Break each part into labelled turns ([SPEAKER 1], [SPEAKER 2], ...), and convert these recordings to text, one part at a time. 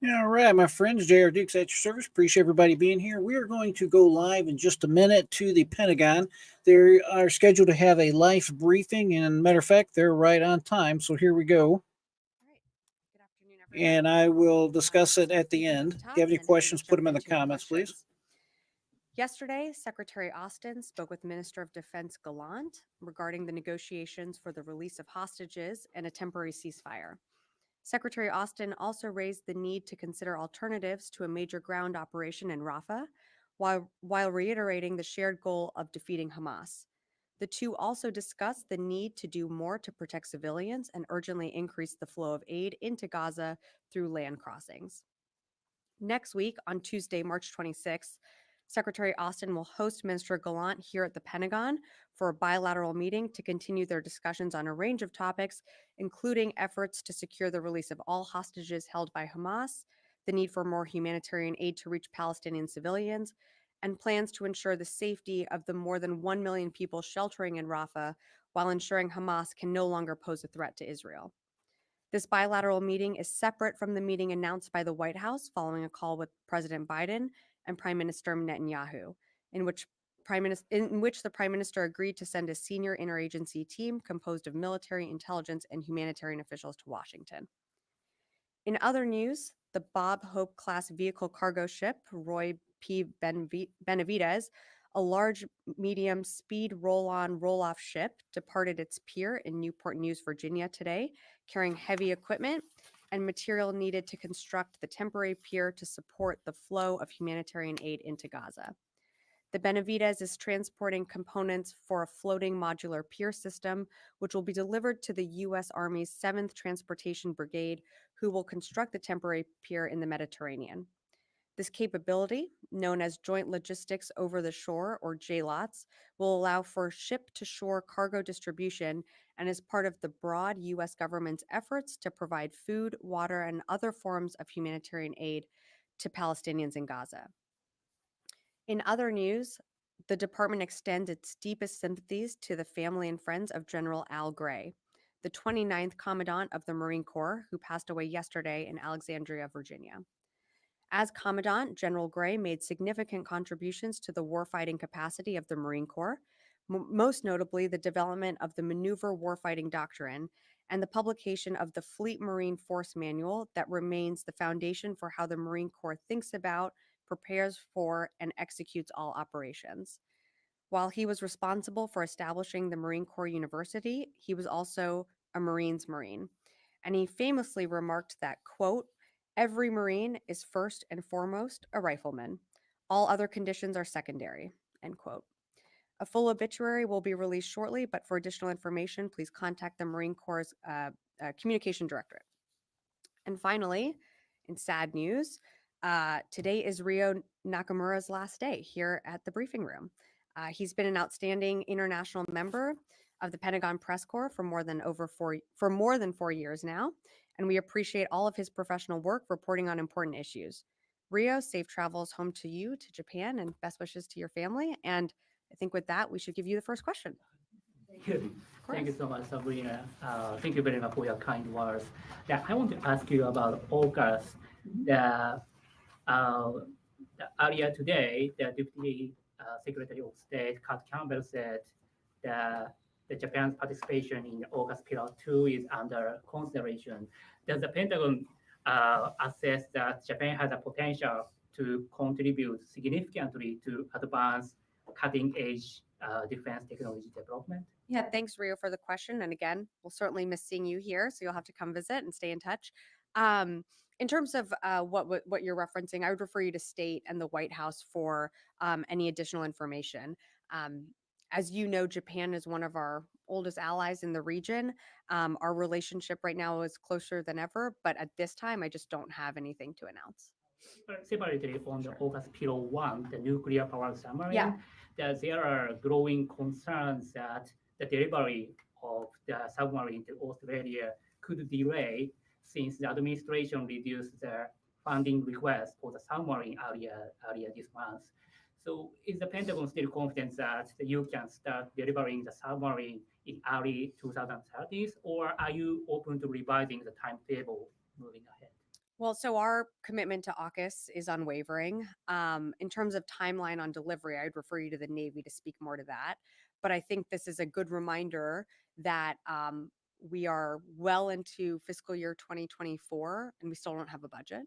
[SPEAKER 1] All right, my friends, J.R. Dukes at your service. Appreciate everybody being here. We are going to go live in just a minute to the Pentagon. They are scheduled to have a live briefing, and matter of fact, they're right on time. So here we go,
[SPEAKER 2] All right. Good afternoon, everyone.
[SPEAKER 1] and I will discuss
[SPEAKER 2] I'll
[SPEAKER 1] it
[SPEAKER 2] start
[SPEAKER 1] at the
[SPEAKER 2] speaking at
[SPEAKER 1] end.
[SPEAKER 2] the
[SPEAKER 1] If you
[SPEAKER 2] top,
[SPEAKER 1] have
[SPEAKER 2] and
[SPEAKER 1] any
[SPEAKER 2] then please
[SPEAKER 1] questions, put
[SPEAKER 2] jump
[SPEAKER 1] them in the
[SPEAKER 2] into your
[SPEAKER 1] comments, please.
[SPEAKER 2] questions. Yesterday, Secretary Austin spoke with Minister of Defense Gallant regarding the negotiations for the release of hostages and a temporary ceasefire. Secretary Austin also raised the need to consider alternatives to a major ground operation in Rafah, while reiterating the shared goal of defeating Hamas. The two also discussed the need to do more to protect civilians and urgently increase the flow of aid into Gaza through land crossings. Next week, on Tuesday, March 26th, Secretary Austin will host Minister Gallant here at the Pentagon for a bilateral meeting to continue their discussions on a range of topics, including efforts to secure the release of all hostages held by Hamas, the need for more humanitarian aid to reach Palestinian civilians, and plans to ensure the safety of the more than 1 million people sheltering in Rafah while ensuring Hamas can no longer pose a threat to Israel. This bilateral meeting is separate from the meeting announced by the White House following a call with President Biden and Prime Minister Netanyahu, in which the Prime Minister agreed to send a senior interagency team composed of military, intelligence, and humanitarian officials to Washington. In other news, the Bob Hope class vehicle cargo ship Roy P. Benavides, a large medium speed roll on roll off ship, departed its pier in Newport News, Virginia today, carrying heavy equipment and material needed to construct the temporary pier to support the flow of humanitarian aid into Gaza. The Benavides is transporting components for a floating modular pier system, which will be delivered to the U.S. Army's 7th Transportation Brigade, who will construct the temporary pier in the Mediterranean. This capability, known as Joint Logistics Over the Shore, or JLOTS, will allow for ship to shore cargo distribution and is part of the broad U.S. government's efforts to provide food, water, and other forms of humanitarian aid to Palestinians in Gaza. In other news, the department extends its deepest sympathies to the family and friends of General Al Gray, the 29th Commandant of the Marine Corps, who passed away yesterday in Alexandria, Virginia. As Commandant, General Gray made significant contributions to the warfighting capacity of the Marine Corps, most notably the development of the Maneuver Warfighting Doctrine and the publication of the Fleet Marine Force Manual that remains the foundation for how the Marine Corps thinks about, prepares for, and executes all operations. While he was responsible for establishing the Marine Corps University, he was also a Marine's Marine. And he famously remarked that, quote, every Marine is first and foremost a rifleman. All other conditions are secondary, end quote. A full obituary will be released shortly, but for additional information, please contact the Marine Corps' Communication Directorate. And finally, in sad news, today is Ryo Nakamura's last day here at the briefing room. He's been an outstanding international member of the Pentagon Press Corps for more than 4 years now, and we appreciate all of his professional work reporting on important issues. Rio, safe travels home to you, to Japan, and best wishes to your family. And I think with that, we should give you the first question.
[SPEAKER 3] Good. Thank you so much, Sabrina. Thank you very much for your kind words. Yeah, I want to ask you about AUKUS. The, uh, earlier today, the Deputy Secretary of State, Kurt Campbell, said the Japan's participation in AUKUS Pillar 2 is under consideration. Does the Pentagon assess that Japan has a potential to contribute significantly to advance cutting-edge defense technology development?
[SPEAKER 2] Yeah, thanks, Rio, for the question. And again, we'll certainly miss seeing you here, so you'll have to come visit and stay in touch. In terms of what you're referencing, I would refer you to State and the White House for any additional information. Um, as you know, Japan is one of our oldest allies in the region. Our relationship right now is closer than ever, but at this time, I just don't have anything to announce.
[SPEAKER 3] Separately on the AUKUS Pillar 1, the nuclear power submarine,
[SPEAKER 2] Yeah.
[SPEAKER 3] that there are growing concerns that the delivery of the submarine to Australia could delay since the administration reduced the funding request for the submarine earlier this month. So is the Pentagon still confident that you can start delivering the submarine in early 2030s, or are you open to revising the timetable moving ahead?
[SPEAKER 2] Well, so our commitment to AUKUS is unwavering. In terms of timeline on delivery, I'd refer you to the Navy to speak more to that. But I think this is a good reminder that we are well into fiscal year 2024 and we still don't have a budget.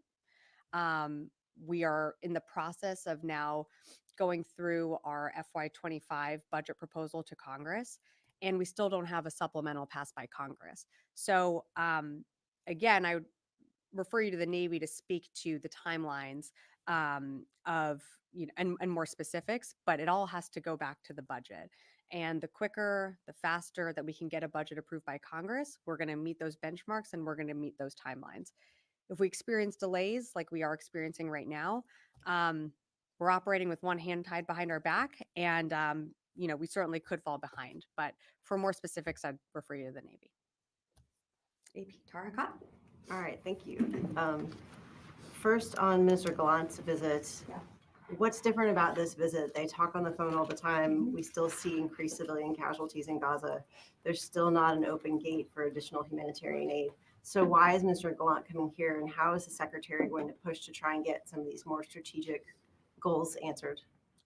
[SPEAKER 2] Um, we are in the process of now going through our FY25 budget proposal to Congress, and we still don't have a supplemental passed by Congress. So, again, I would refer you to the Navy to speak to the timelines of, and more specifics, but it all has to go back to the budget. And the quicker, the faster that we can get a budget approved by Congress, we're going to meet those benchmarks and we're going to meet those timelines. If we experience delays like we are experiencing right now, we're operating with one hand tied behind our back, and we certainly could fall behind. But for more specifics, I'd refer you to the Navy.
[SPEAKER 4] AP Tara Cott. All right, thank you. First on Minister Gallant's visit, what's different about this visit? They talk on the phone all the time. We still see increased civilian casualties in Gaza. There's still not an open gate for additional humanitarian aid. So why is Minister Gallant coming here, and how is the Secretary going to push to try and get some of these more strategic goals answered?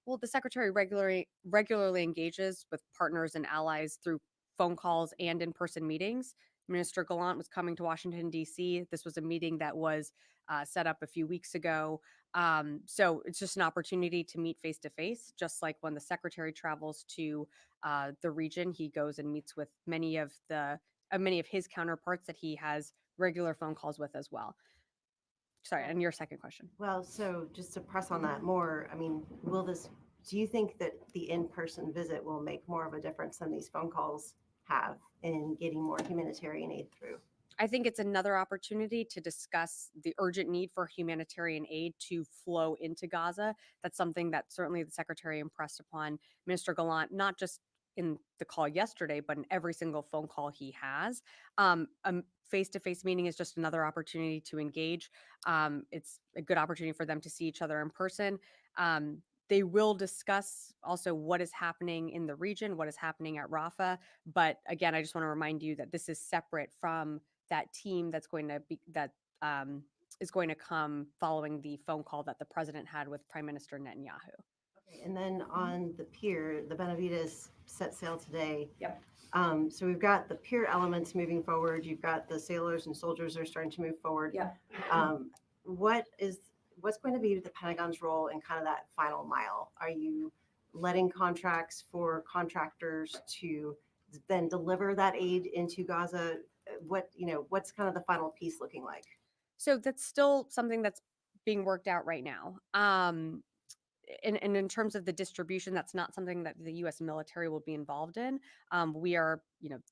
[SPEAKER 2] Well, the Secretary regularly engages with partners and allies through phone calls and in-person meetings. Minister Gallant was coming to Washington, D.C. This was a meeting that was set up a few weeks ago. So it's just an opportunity to meet face to face, just like when the Secretary travels to the region, he goes and meets with many of his counterparts that he has regular phone calls with as well. Sorry, and your second question.
[SPEAKER 4] Well, so just to press on that more, I mean, do you think that the in-person visit will make more of a difference than these phone calls have in getting more humanitarian aid through?
[SPEAKER 2] I think it's another opportunity to discuss the urgent need for humanitarian aid to flow into Gaza. That's something that certainly the Secretary impressed upon Minister Gallant, not just in the call yesterday, but in every single phone call he has. A face-to-face meeting is just another opportunity to engage. It's a good opportunity for them to see each other in person. They will discuss also what is happening in the region, what is happening at Rafah. But again, I just want to remind you that this is separate from that team is going to come following the phone call that the president had with Prime Minister Netanyahu.
[SPEAKER 4] Okay, and then on the pier, the Benavides set sail today.
[SPEAKER 2] Yep.
[SPEAKER 4] So we've got the pier elements moving forward. You've got the sailors and soldiers are starting to move forward.
[SPEAKER 2] Yeah.
[SPEAKER 4] What's going to be the Pentagon's role in kind of that final mile? Are you letting contracts for contractors to then deliver that aid into Gaza? What's kind of the final piece looking like?
[SPEAKER 2] So that's still something that's being worked out right now. And in terms of the distribution, that's not something that the U.S. military will be involved in. We are,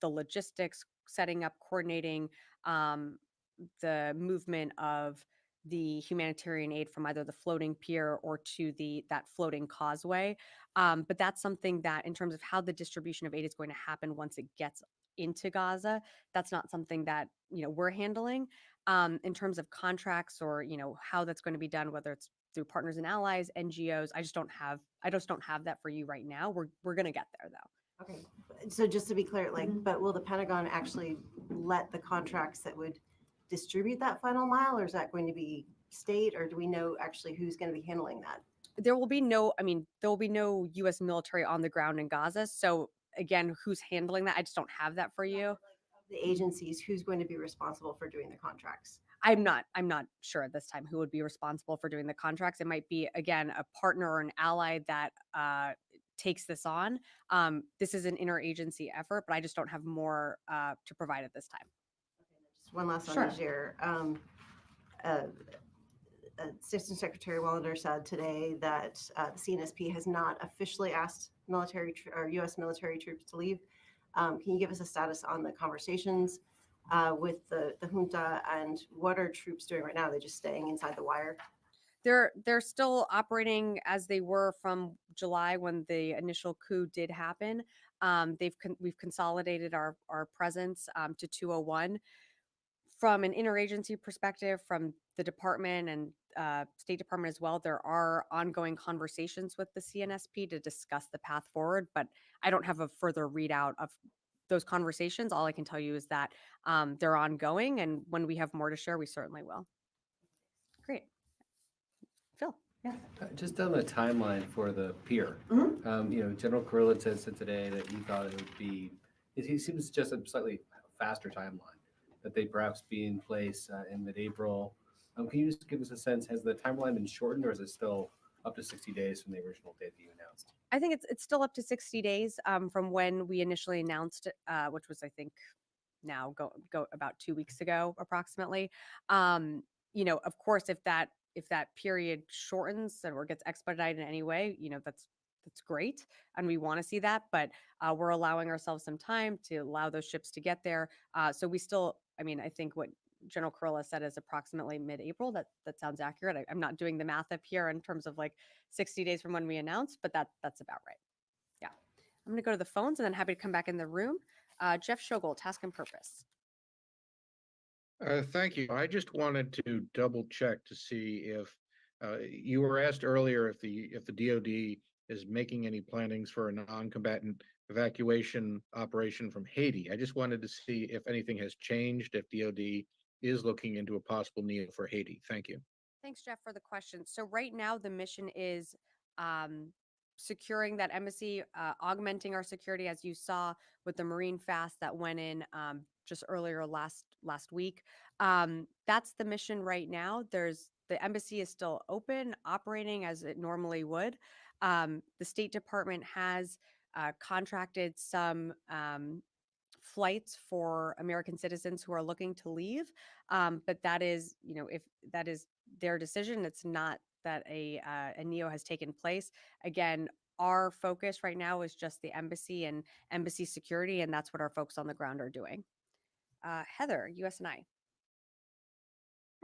[SPEAKER 2] the logistics, setting up, coordinating the movement of the humanitarian aid from either the floating pier or to that floating causeway. But that's something that, in terms of how the distribution of aid is going to happen once it gets into Gaza, that's not something that we're handling. In terms of contracts or how that's going to be done, whether it's through partners and allies, NGOs, I just don't have that for you right now. We're going to get there though.
[SPEAKER 4] Okay, so just to be clear, but will the Pentagon actually let the contracts that would distribute that final mile, or is that going to be state, or do we know actually who's going to be handling that?
[SPEAKER 2] There will be no U.S. military on the ground in Gaza. So again, who's handling that? I just don't have that for you.
[SPEAKER 4] The agencies, who's going to be responsible for doing the contracts?
[SPEAKER 2] I'm not sure at this time who would be responsible for doing the contracts. It might be, again, a partner or an ally that takes this on. This is an interagency effort, but I just don't have more to provide at this time.
[SPEAKER 4] Just one last
[SPEAKER 2] Sure.
[SPEAKER 4] on Niger. Assistant Secretary Wallander said today that the CNSP has not officially asked U.S. military troops to leave. Can you give us a status on the conversations with the junta, and what are troops doing right now? Are they just staying inside the wire?
[SPEAKER 2] They're still operating as they were from July when the initial coup did happen. We've consolidated our presence to 201. From an interagency perspective, from the department and State Department as well, there are ongoing conversations with the CNSP to discuss the path forward, but I don't have a further readout of those conversations. All I can tell you is that they're ongoing, and when we have more to share, we certainly will. Great. Phil? Yeah.
[SPEAKER 5] Just on the timeline for the pier, General Kurlitz said today that he thought it would be, he seems just a slightly faster timeline, that they'd perhaps be in place in mid-April. Can you just give us a sense, has the timeline been shortened or is it still up to 60 days from the original date that you announced?
[SPEAKER 2] I think it's still up to 60 days from when we initially announced it, which was, I think, now go about 2 weeks ago, approximately. Of course, if that period shortens or gets expedited in any way, that's great, and we want to see that. But we're allowing ourselves some time to allow those ships to get there. So we still, I think what General Kurla said is approximately mid-April. That sounds accurate. I'm not doing the math up here in terms of like 60 days from when we announced, but that's about right. Yeah. I'm going to go to the phones and then happy to come back in the room. Jeff Schogel, Task and Purpose.
[SPEAKER 6] Thank you. I just wanted to double check to see if you were asked earlier if the DoD is making any plannings for a non-combatant evacuation operation from Haiti. I just wanted to see if anything has changed, if DoD is looking into a possible need for Haiti. Thank you.
[SPEAKER 2] Thanks, Jeff, for the question. So right now the mission is securing that embassy, augmenting our security, as you saw with the Marine Fast that went in just earlier last week. That's the mission right now. The embassy is still open, operating as it normally would. The State Department has contracted some flights for American citizens who are looking to leave. But that is, if that is their decision, it's not that a NEO has taken place. Again, our focus right now is just the embassy and embassy security, and that's what our folks on the ground are doing. Heather, USNI.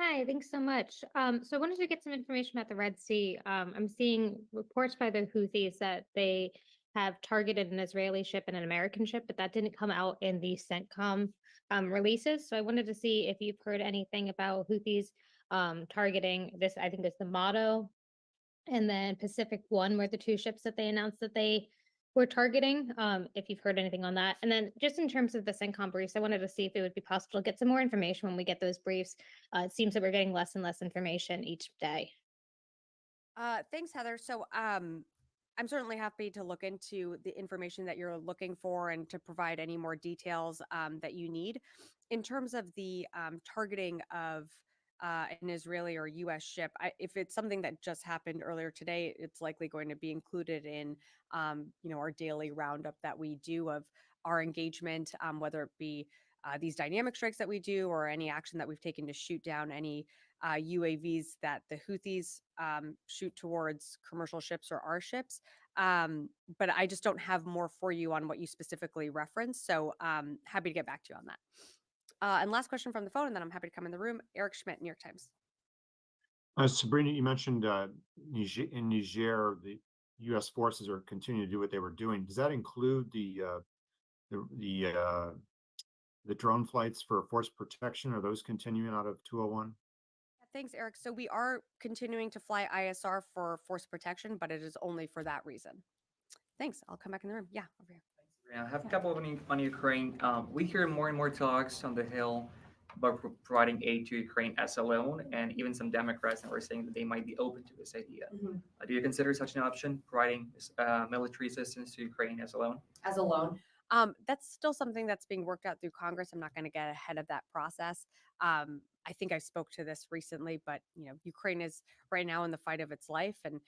[SPEAKER 7] Hi, thanks so much. So I wanted to get some information about the Red Sea. I'm seeing reports by the Houthis that they have targeted an Israeli ship and an American ship, but that didn't come out in the CENTCOM releases. So I wanted to see if you've heard anything about Houthis targeting this, I think it's the Motto, and then Pacific One were the two ships that they announced that they were targeting, if you've heard anything on that. And then just in terms of the CENTCOM briefs, I wanted to see if it would be possible to get some more information when we get those briefs. It seems that we're getting less and less information each day.
[SPEAKER 2] Thanks, Heather. So I'm certainly happy to look into the information that you're looking for and to provide any more details that you need. In terms of the targeting of an Israeli or U.S. ship, if it's something that just happened earlier today, it's likely going to be included in our daily roundup that we do of our engagement, whether it be these dynamic strikes that we do or any action that we've taken to shoot down any UAVs that the Houthis shoot towards commercial ships or our ships. But I just don't have more for you on what you specifically referenced. So happy to get back to you on that. And last question from the phone, and then I'm happy to come in the room. Eric Schmidt, New York Times.
[SPEAKER 8] Sabrina, you mentioned in Niger, the U.S. forces are continuing to do what they were doing. Does that include the drone flights for force protection? Are those continuing out of 201?
[SPEAKER 2] Thanks, Eric. So we are continuing to fly ISR for force protection, but it is only for that reason. Thanks. I'll come back in the room. Yeah, over here.
[SPEAKER 9] Yeah, I have a couple on Ukraine. We hear more and more talks on the Hill about providing aid to Ukraine as a loan, and even some Democrats are saying that they might be open to this idea.
[SPEAKER 10] Mm-hmm.
[SPEAKER 9] Do you consider such an option, providing military assistance to Ukraine as a loan?
[SPEAKER 10] As a loan?
[SPEAKER 2] That's still something that's being worked out through Congress. I'm not going to get ahead of that process. I think I spoke to this recently, but Ukraine is right now in the fight of its life, and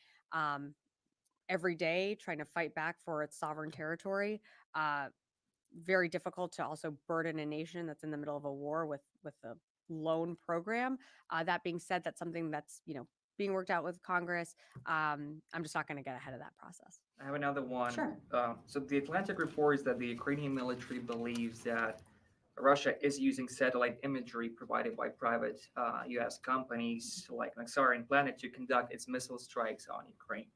[SPEAKER 2] every day trying to fight back for its sovereign territory. Very difficult to also burden a nation that's in the middle of a war with a loan program. That being said, that's something that's being worked out with Congress. I'm just not going to get ahead of that process.
[SPEAKER 9] I have another one.
[SPEAKER 10] Sure.
[SPEAKER 9] So the Atlantic reports that the Ukrainian military believes that Russia is using satellite imagery provided by private U.S. companies like Naxar and Planet to conduct its missile strikes on Ukraine.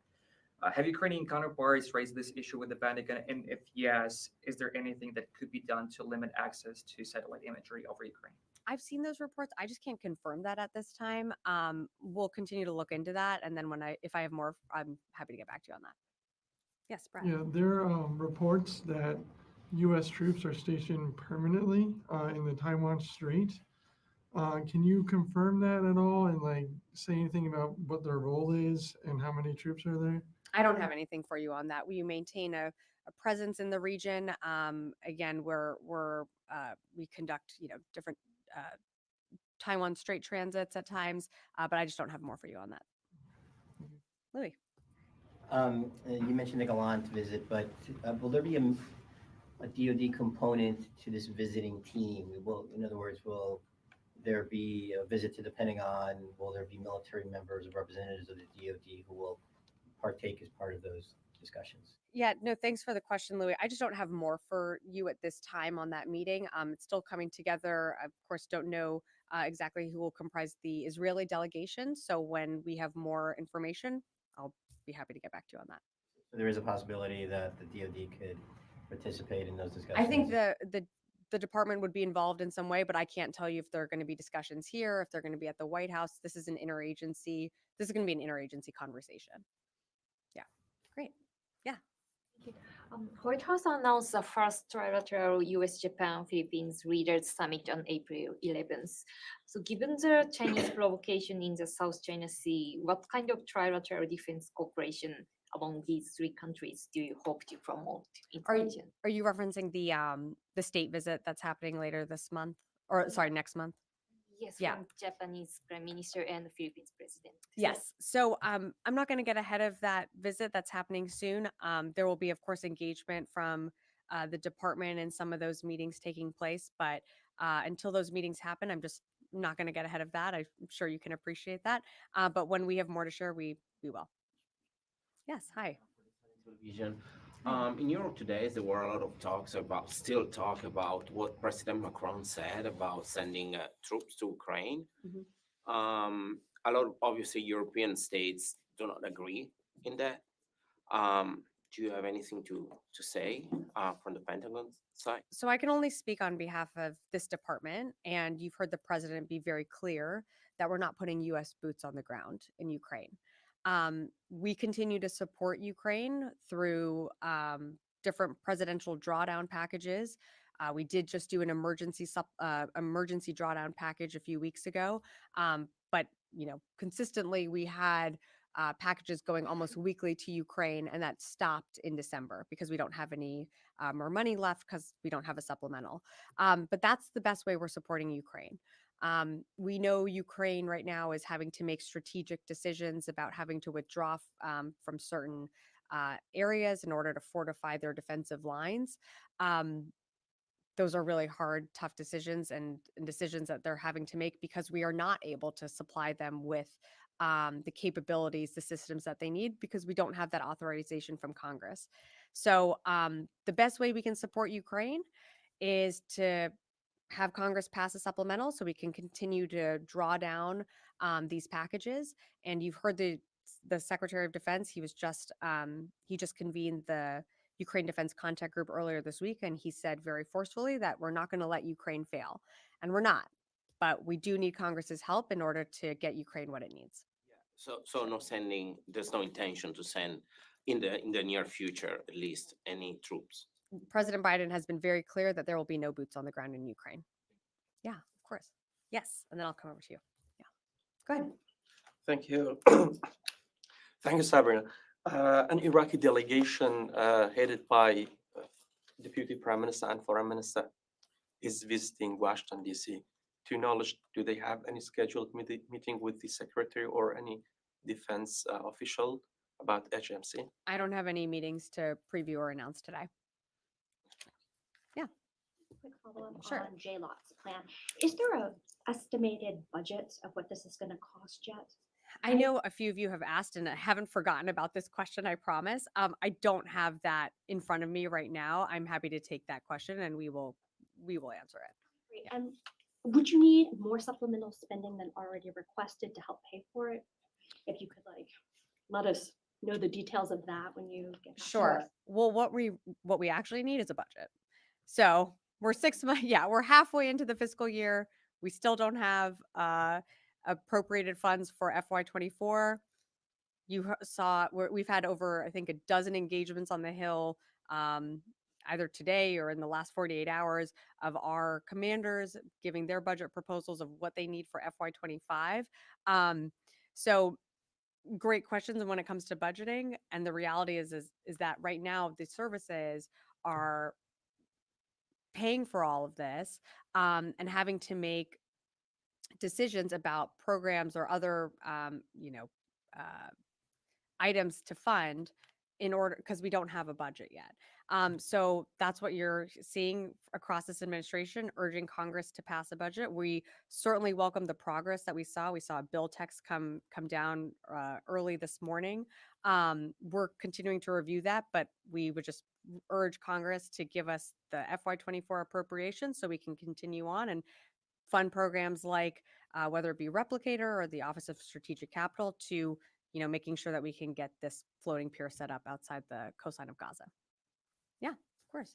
[SPEAKER 9] Have Ukrainian counterparts raised this issue with the Pentagon? And if yes, is there anything that could be done to limit access to satellite imagery over Ukraine?
[SPEAKER 2] I've seen those reports. I just can't confirm that at this time. We'll continue to look into that. And then if I have more, I'm happy to get back to you on that. Yes, Brad.
[SPEAKER 11] Yeah, there are reports that U.S. troops are stationed permanently in the Taiwan Strait. Can you confirm that at all and like say anything about what their role is and how many troops are there?
[SPEAKER 2] I don't have anything for you on that. We maintain a presence in the region. Again, we conduct, different uh, Taiwan straight transits at times, but I just don't have more for you on that. Louis.
[SPEAKER 10] You mentioned the Gallant visit, but will there be a DoD component to this visiting team? In other words, will there be a visit to the Pentagon? Will there be military members or representatives of the DoD who will partake as part of those discussions?
[SPEAKER 2] Yeah, no, thanks for the question, Louis. I just don't have more for you at this time on that meeting. It's still coming together. Of course, don't know exactly who will comprise the Israeli delegation. So when we have more information, I'll be happy to get back to you on that.
[SPEAKER 10] So there is a possibility that the DoD could participate in those discussions?
[SPEAKER 2] I think the department would be involved in some way, but I can't tell you if there are going to be discussions here, if they're going to be at the White House. This is going to be an interagency conversation. Yeah, great. Yeah.
[SPEAKER 12] White House announced the first trilateral U.S.-Japan Philippines Leaders Summit on April 11th. So given the Chinese provocation in the South China Sea, what kind of trilateral defense cooperation among these three countries do you hope to promote in the region?
[SPEAKER 2] Are you referencing the state visit that's happening later this month, or sorry, next month?
[SPEAKER 12] Yes,
[SPEAKER 2] Yeah.
[SPEAKER 12] from Japanese Prime Minister and the Philippines President.
[SPEAKER 2] Yes. So I'm not going to get ahead of that visit that's happening soon. There will be, of course, engagement from the department and some of those meetings taking place. But until those meetings happen, I'm just not going to get ahead of that. I'm sure you can appreciate that. But when we have more to share, we will. Yes. Hi.
[SPEAKER 13] Television. In Europe today, there were a lot of still talk about what President Macron said about sending troops to Ukraine. A lot of obviously European states do not agree in that. Do you have anything to say from the Pentagon side?
[SPEAKER 2] So I can only speak on behalf of this department, and you've heard the president be very clear that we're not putting U.S. boots on the ground in Ukraine. We continue to support Ukraine through different presidential drawdown packages. We did just do an emergency drawdown package a few weeks ago, but consistently we had packages going almost weekly to Ukraine, and that stopped in December because we don't have any more money left because we don't have a supplemental. But that's the best way we're supporting Ukraine. We know Ukraine right now is having to make strategic decisions about having to withdraw from certain areas in order to fortify their defensive lines. Those are really hard, tough decisions and decisions that they're having to make because we are not able to supply them with the capabilities, the systems that they need because we don't have that authorization from Congress. So the best way we can support Ukraine is to have Congress pass a supplemental so we can continue to draw down these packages. And you've heard the Secretary of Defense. He just convened the Ukraine Defense Contact Group earlier this week, and he said very forcefully that we're not going to let Ukraine fail, and we're not. But we do need Congress's help in order to get Ukraine what it needs.
[SPEAKER 13] So no sending. There's no intention to send in the near future, at least, any troops.
[SPEAKER 2] President Biden has been very clear that there will be no boots on the ground in Ukraine. Yeah, of course. Yes, and then I'll come over to you. Yeah, go ahead.
[SPEAKER 14] Thank you. Thank you, Sabrina. An Iraqi delegation headed by Deputy Prime Minister and Foreign Minister is visiting Washington, D.C. To your knowledge, do they have any scheduled meeting with the Secretary or any defense official about HMC?
[SPEAKER 2] I don't have any meetings to preview or announce today. Yeah.
[SPEAKER 15] Quick follow-up
[SPEAKER 2] Sure.
[SPEAKER 15] on JLOT's plan. Is there a estimated budget of what this is going to cost yet?
[SPEAKER 2] I know a few of you have asked, and I haven't forgotten about this question, I promise. I don't have that in front of me right now. I'm happy to take that question and we will answer it.
[SPEAKER 15] Great. And would you need more supplemental spending than already requested to help pay for it? If you could let us know the details of that when you get back to
[SPEAKER 2] Sure.
[SPEAKER 15] us.
[SPEAKER 2] Well, what we actually need is a budget. So we're 6 months, we're halfway into the fiscal year. We still don't have appropriated funds for FY24. You saw we've had over, I think, a dozen engagements on the Hill. either today or in the last 48 hours of our commanders giving their budget proposals of what they need for FY25. So great questions when it comes to budgeting. And the reality is that right now the services are paying for all of this, and having to make decisions about programs or other, items to fund in order, because we don't have a budget yet. So that's what you're seeing across this administration, urging Congress to pass a budget. We certainly welcome the progress that we saw. We saw a bill text come down early this morning. We're continuing to review that, but we would just urge Congress to give us the FY24 appropriations so we can continue on and fund programs like whether it be Replicator or the Office of Strategic Capital to, making sure that we can get this floating pier set up outside the coastline of Gaza. Yeah, of course.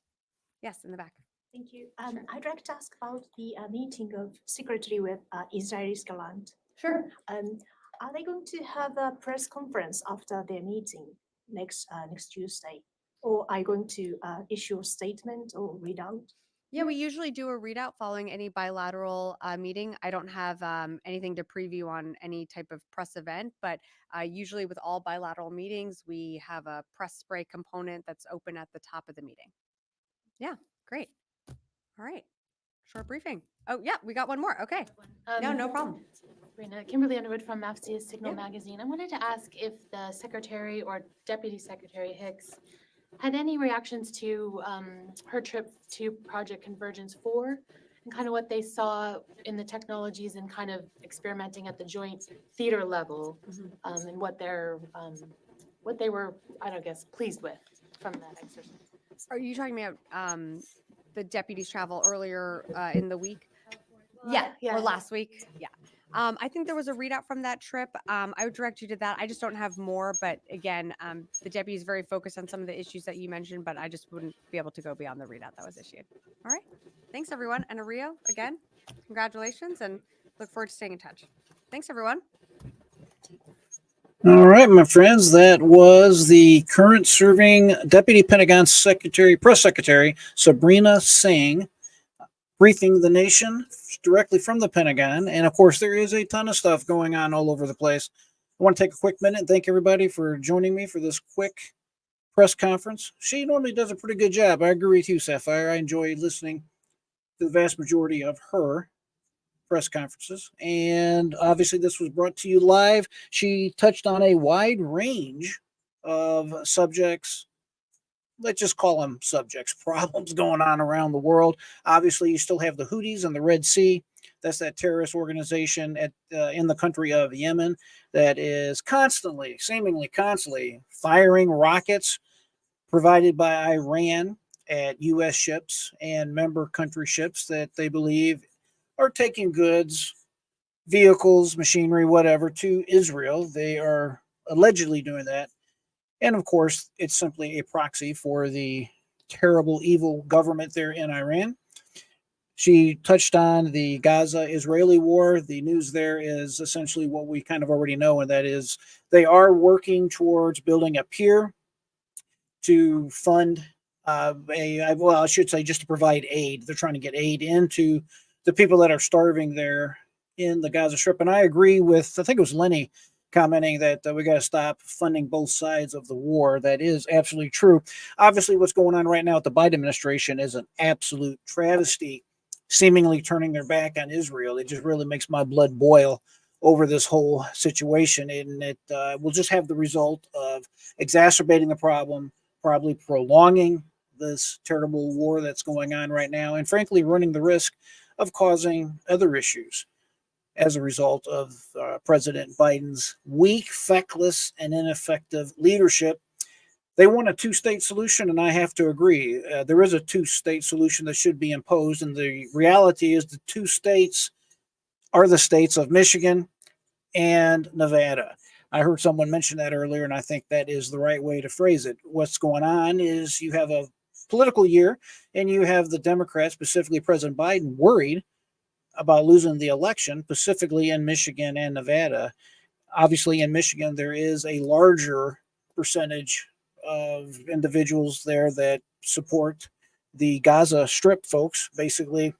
[SPEAKER 2] Yes, in the back.
[SPEAKER 16] Thank you. I'd like to ask about the meeting of Secretary with Israeli Gallant.
[SPEAKER 2] Sure.
[SPEAKER 16] Are they going to have a press conference after their meeting next Tuesday? Or are you going to issue a statement or read out?
[SPEAKER 2] Yeah, we usually do a readout following any bilateral meeting. I don't have anything to preview on any type of press event, but usually with all bilateral meetings, we have a press spray component that's open at the top of the meeting. Yeah, great. All right. Short briefing. Oh, yeah, we got one more. Okay. No problem.
[SPEAKER 17] Sabrina, Kimberly Underwood from MAFC's Signal Magazine. I wanted to ask if the Secretary or Deputy Secretary Hicks had any reactions to her trip to Project Convergence 4 and kind of what they saw in the technologies and kind of experimenting at the joint theater level, and what they were, I don't guess, pleased with from that exercise.
[SPEAKER 2] Are you talking about the deputies' travel earlier in the week? Yeah, or last week? Yeah. I think there was a readout from that trip. I would direct you to that. I just don't have more, but again, the deputy is very focused on some of the issues that you mentioned, but I just wouldn't be able to go beyond the readout that was issued. All right. Thanks, everyone. And Rio, again, congratulations, and look forward to staying in touch. Thanks, everyone.
[SPEAKER 1] All right, my friends, that was the current serving Deputy Pentagon Press Secretary, Sabrina Singh, briefing the nation directly from the Pentagon. And of course, there is a ton of stuff going on all over the place. I want to take a quick minute and thank everybody for joining me for this quick press conference. She normally does a pretty good job. I agree with you, Sapphire. I enjoy listening to the vast majority of her press conferences. And obviously, this was brought to you live. She touched on a wide range of subjects. Let's just call them subjects, problems going on around the world. Obviously, you still have the Houthis and the Red Sea. That's that terrorist organization in the country of Yemen that is seemingly constantly firing rockets provided by Iran at U.S. ships and member country ships that they believe are taking goods, vehicles, machinery, whatever, to Israel. They are allegedly doing that. And of course, it's simply a proxy for the terrible, evil government there in Iran. She touched on the Gaza-Israeli war. The news there is essentially what we kind of already know, and that is they are working towards building a pier to fund I should say just to provide aid. They're trying to get aid into the people that are starving there in the Gaza Strip. And I agree with, I think it was Lenny commenting that we got to stop funding both sides of the war. That is absolutely true. Obviously, what's going on right now with the Biden administration is an absolute travesty, seemingly turning their back on Israel. It just really makes my blood boil over this whole situation. And it will just have the result of exacerbating the problem, probably prolonging this terrible war that's going on right now, and frankly, running the risk of causing other issues as a result of President Biden's weak, feckless, and ineffective leadership. They want a two-state solution, and I have to agree. There is a two-state solution that should be imposed, and the reality is the two states are the states of Michigan and Nevada. I heard someone mention that earlier, and I think that is the right way to phrase it. What's going on is you have a political year, and you have the Democrats, specifically President Biden, worried about losing the election, specifically in Michigan and Nevada. Obviously, in Michigan, there is a larger percentage of individuals there that support the Gaza Strip folks, basically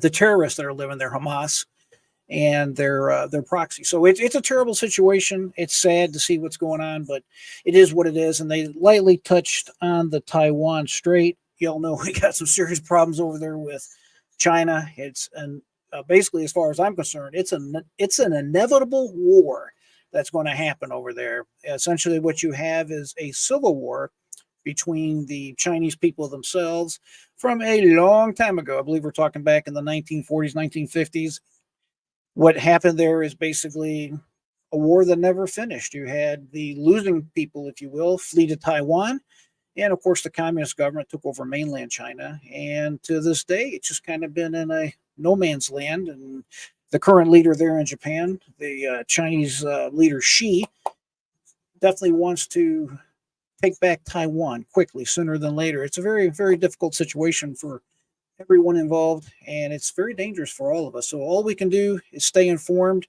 [SPEAKER 1] the terrorists that are living there, Hamas, and their proxy. So it's a terrible situation. It's sad to see what's going on, but it is what it is. And they lightly touched on the Taiwan Strait. Y'all know we got some serious problems over there with China. Basically, as far as I'm concerned, it's an inevitable war that's going to happen over there. Essentially, what you have is a civil war between the Chinese people themselves from a long time ago. I believe we're talking back in the 1940s, 1950s. What happened there is basically a war that never finished. You had the losing people, if you will, flee to Taiwan. And of course, the communist government took over mainland China. And to this day, it's just kind of been in a no man's land. And the current leader there in Japan, the Chinese leader Xi, definitely wants to take back Taiwan quickly, sooner than later. It's a very, very difficult situation for everyone involved, and it's very dangerous for all of us. So all we can do is stay informed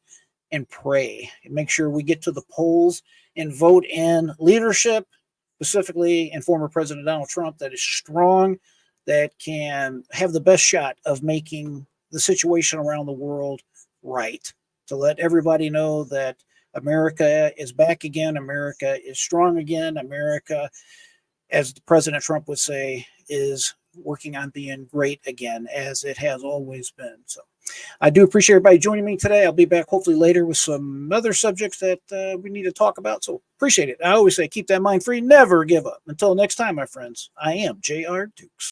[SPEAKER 1] and pray and make sure we get to the polls and vote in leadership, specifically in former President Donald Trump, that is strong, that can have the best shot of making the situation around the world right, to let everybody know that America is back again, America is strong again, America, as President Trump would say, is working on being great again, as it has always been. So I do appreciate everybody joining me today. I'll be back hopefully later with some other subjects that we need to talk about. So appreciate it. I always say, keep that mind free, never give up. Until next time, my friends, I am J.R. Dukes.